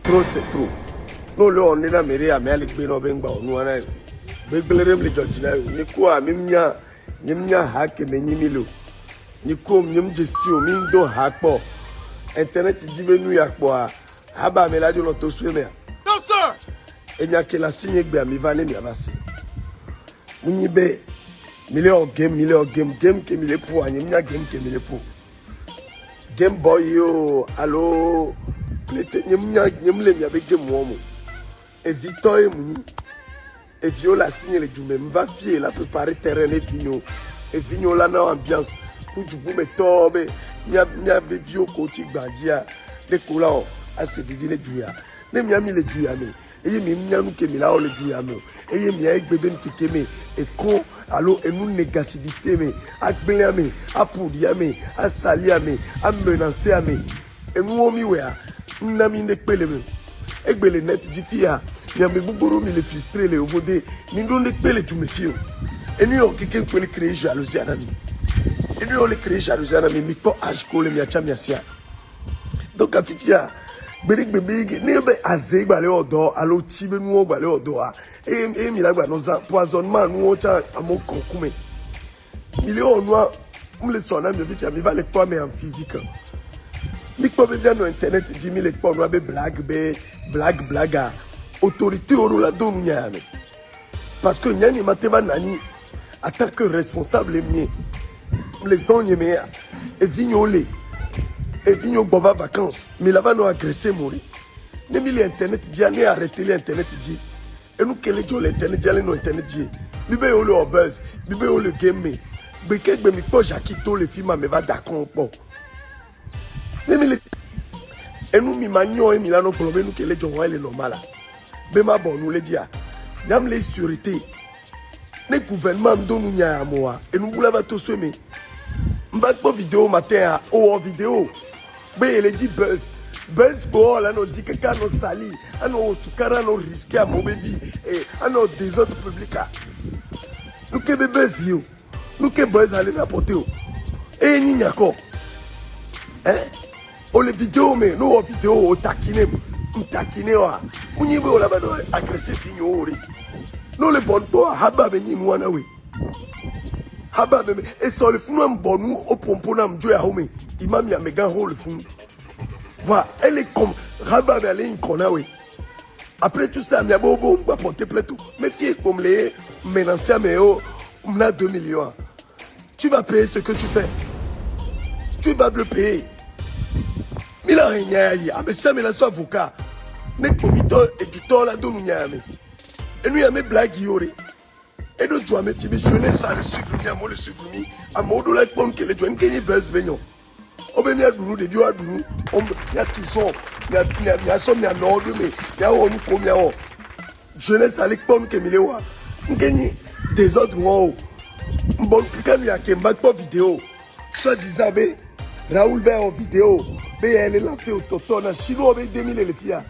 Trop c'est trop. Nous le on est dans mairie à mais les beno benga nous ana. Beglerem le jojina ni ko a mimnya hack me nyimilo. Ni ko mnyum jesio min do hack internet di benu yakpo a haba me la jo lo to sueme. No sir. Enya ke la signe gbe ami vane mi abasi. Munyibe million game ke mi le pour anyimnya game ke mi le pour. Game boy yo allo plete nyemle mi avec game momo et Victor et muni et viola signe le jume mva vie la préparer terrain et vigno la na ambiance ku jubu me tobe mia vivio coach gbandia de kola o ase vivi le juya ne mia mi le juya me eye mi nyanu ke mi la o le juya me eye mi egbebe nkeke me e kon allo enu négativité me agbele me apudia me asalia me amenancer me enu omi we a nami ne pele me egbele net di fia mi ame buburu mi le frustré le obode ni ndo ne pele tu me fio enu o keke pele créer jalousie anami enu o le créer jalousie anami mi ko ashko le mi acha mi asia donc afifia beri bebe ne be aze gbale odo alo ti be nu o gbale odo a e mi la gba no za poisonnement nu o cha amo konkume million noa le sona mi vite mi va le quoi mais en physique mi ko be bien no internet di mi le quoi no be blague autorité oro la donu nyame parce que nyani mateba nani en tant que responsable mien les onye me et vignolé et vigno bova vacances mais là-bas no agressé mori ne mi internet di ani arrêter l'internet di et nous kele jo l'internet di no internet di mi be yo le buzz mi be yo le game be ke gbe mi po jakito le film me va d'accord po ne mi le et nous mi magno et milano problème nous kele jo wa le normal be ma bon nous le dia dam les sûreté ne gouvernement do nous nya amoa et nous boula va to sweme mbakpo vidéo matin o vidéo be ele di buzz go là no di que no sali ano tukara no risquer à mon baby et ano désordre public nous que buzz yo nous que buzz aller rapporter et ni nyako o le vidéo mais no vidéo o takine wa munyibe o la ba no agresser vigno ori no le bon to haba be nyi nwana we haba be e so le funu mbonu o pompo na mjo ya home imam ya mega hole funu va elle est comme haba be ale nkona we après tout ça mia bobo mba porter plateau mais fie comme les menacer mais oh on a 2 millions tu vas payer ce que tu fais tu vas le payer mila rinyai abesa mela so avocat ne povito éditeur la donu nyame et nous yame blague yori et do joa me fi be jeune ça le suivre mi amo le suivre mi amodo la pon que le joine kenyi buzz benyo obe mi adunu de dio adunu ya toujours ya so mi no do me ya onu ko mi o jeune ça le pon que mi le wa kenyi des autres wo mbon kanu ya kemba po vidéo soit disabe Raoul be en vidéo be elle est lancée au toto na chino be 2000 le fia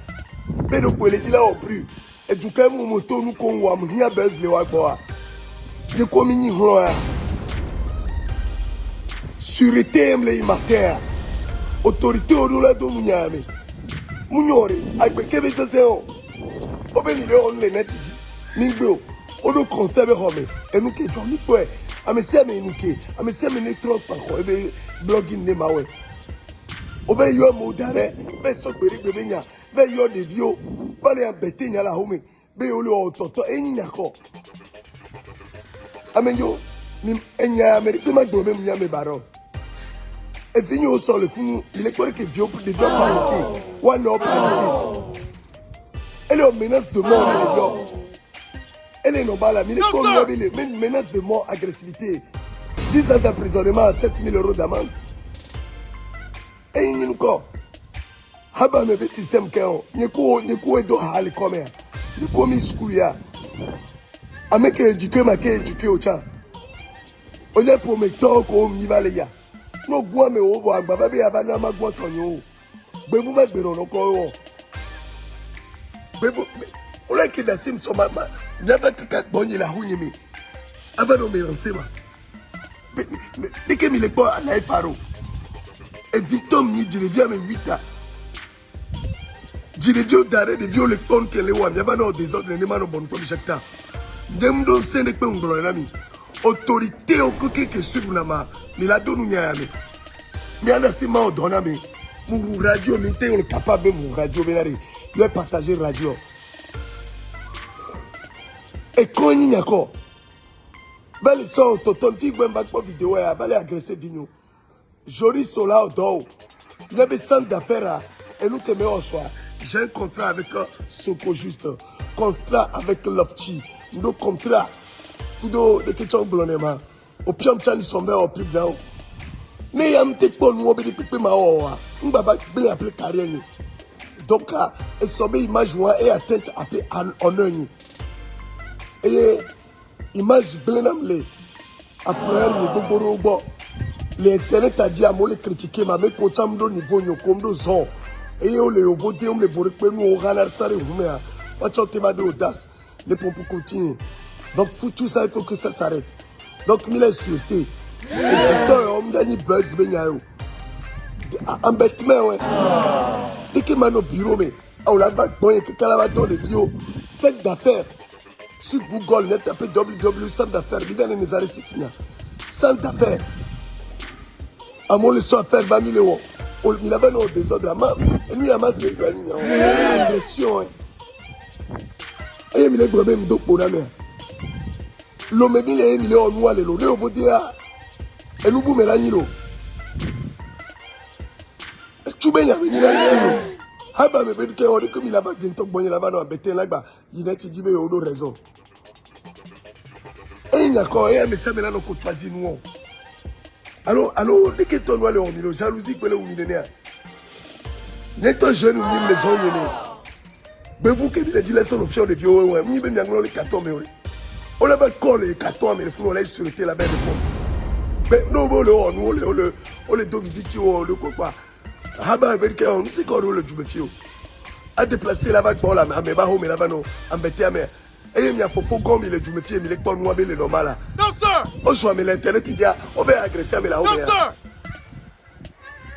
be do ko le dila au plus et du cas mon moto nous qu'on voit rien buzz le wa quoi de comme ni hoa sûreté les matin autorité au la do munyame munyore agbe kebe sese o obeni le on le net di mingbe o do conserve home et nous que jomi ko e amese me nuke amese me ne trop pa ko be blogging ne mawe obe yo mo dare be so gbere gbebe nya be yo de vio bale abete nya la home be yo le ototo enyinya ko amenyo mi enya amerique ma gbo me nya me baro e vinyo so le funu il est correct que vio de vio paniquer one no paniquer elle est menace de mort le vio elle est normale mais les menace de mort agressivité 10 ans d'emprisonnement 7 000 € d'amende et nous quoi haba me be système keo nyeko edo hali come nyeko mi school ya ameke eduquer ma ke eduquer ocha ole prometteur ko mi vale ya no gwa me ovo agbaba be abana magwo tonyo gbevu ma gbero no ko o gbevu ole ke da sim so ma nyaba kaka bonyi la hunyi mi ava no me lancema de ke mi le ko na faro et Victor mi dire via me 8 ans des vieux d'arrêt, des vieux les cons que les ouams, il y a des autres, les manos bonnes comme chaque temps. Dem don sende pe ngolo nami. Autorité au côté que suivre nama. Mais la donne n'y a jamais. Mais en asima au donami. Mon radio, mais t'es capable de mon radio, mais il va partager radio. Et quand il y a quoi? Belle sort, tonton, fille, ben bac pour vidéo, elle va aller agresser Vigno. Joris Sola au dos. Il y avait 100 d'affaires et nous te mettons au choix. J'ai un contrat avec Soko Juste, contrat avec Lofty, nos contrats, nous de questions blonnement. Au pion tchan sont verts au plus blanc. Mais il y a un petit peu de nous, mais ma oa, on va pas bien appeler carrière. Donc, elle sommet image et atteinte appelée en un. Et image blanc les après les gogoro l'internet a dit à moi les critiquer ma mec au chambre niveau comme deux ans. Et on les voté, on les bourre, nous on râle ça les roumains. On t'a de audace, les pompes continuent. Donc tout ça, il faut que ça s'arrête. Donc il est sûreté. Et du temps, on gagne buzz, ben embêtement, ouais. Dès que man au bureau, mais on l'a pas bon, que t'as la dans les vidéos, 5 d'affaires. Sur Google, net tapé www 100 d'affaires, il y a des arrêts 100 d'affaires. À mon le soir faire 20 000 euros. Il avait nos désordres. Et nous, il y a ma agression. Et il y a des gens pour la mer. L'homme est bien, il est en noir. Et nous, vous dire, et nous, vous mettez l'eau. Et tu m'as dit, ah bah, mais comme il a pas de temps, il a pas de temps, là-bas, il a dit, mais il a raison. Et il y a quoi, mais ça, maintenant, on choisit nous. Alors, dès que tu as le jalousie, que le millénaire. N'étant jeune, ou même les gens, mais vous qui avez dit, les gens, fiers de vieux, vous avez dit, les cartons, mais on a pas collé les cartons, mais on a sûreté là-bas. Mais non, on les donne vite, le quoi. Ah bah, on sait qu'on le joue, à déplacer là-bas, pour la mais bah, mais là-bas, non, embêté à mer. Et il y a faux comme il est jumefié, mais il est pas noir, il est normal. Non, sir! On joue à l'internet, il dit, on va agresser à la non, sir!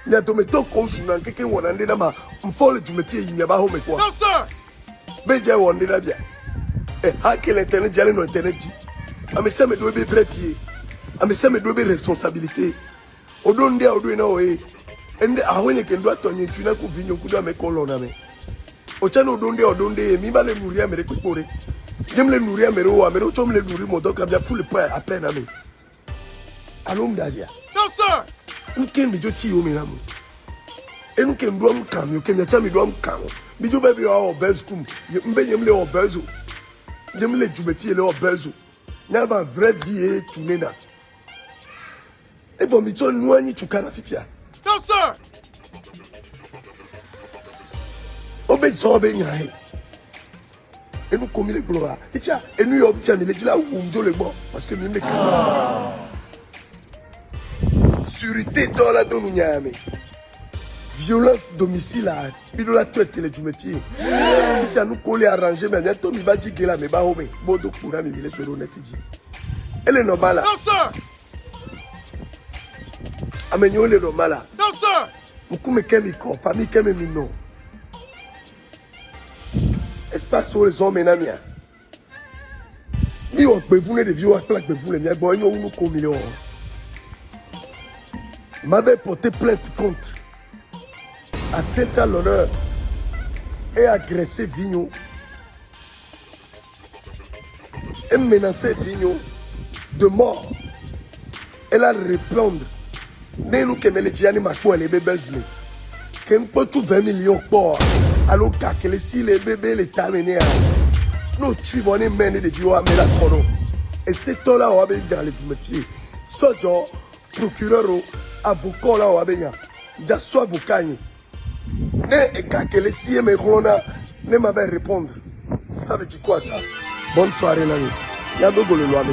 Il y a des gens qui ont quelqu'un qui a dit, on faut le jumefier, il n'y a pas de quoi. Non, sir! Mais il y a un là bien. Et à quel internet, il y a l'internet dit. Ah, mais ça me doit être vérifié. Ah, mais ça me doit être responsabilité. On donne des ordres, non, et ah, oui, il doit tenir, tu n'as qu'au vigno, tu dois me coller. Au chano donde, mi va le mourir, mais récupérer. J'aime les nourrir, mais tu me les nourrir, mon donc, il faut le pain à peine à me. Allons, Dadia. Non, sir! Nous qui me dit, au ménage. Et nous qui me doit me calmer, qui me tient, me doit me calmer. Mais je vais bien au Belzcoum. Je me vais bien au Belzou. Je me les jumefier au Belzou. Il y a ma vraie vie, tu n'es là. Et vous me dites, nous, ni tu carafia. Non, sir! Obéissant, obéissant. Et nous commis les gloires. Et nous, on fait les là où on dit le bon. Parce que nous, les camarades. Sûreté, dans la donne, violence domicile, puis de la traite, les jumefiers. Il nous coller arranger, mais bientôt, il va dire que là, mais bah, mais bon, donc, pour nous, il est sur honnête. Elle est normale. Non, sir! Amenyo, elle est normale. Non, sir! Nous, comme chemical, famille, comme non. Espace sur les hommes maintenant. Mi on peut vous les vieux à plaque de vous les miens bon nous comme millions. M'avait porté plainte contre atteinte à l'honneur et agressé Vigno et menacé Vigno de mort. Elle a répondu mais nous que me les diani ma quoi les bébés mais qu'un peu tout 20 millions pour alors que si les bébés les terminés nous suivons les mains de Dieu à la chrono et c'est tout là où on dans les métiers ce genre procureur avocat là où on d'assaut avocat ne et que les si mes chrono ne m'avait répondre ça veut dire quoi ça bonne soirée l'ami y'a de le loi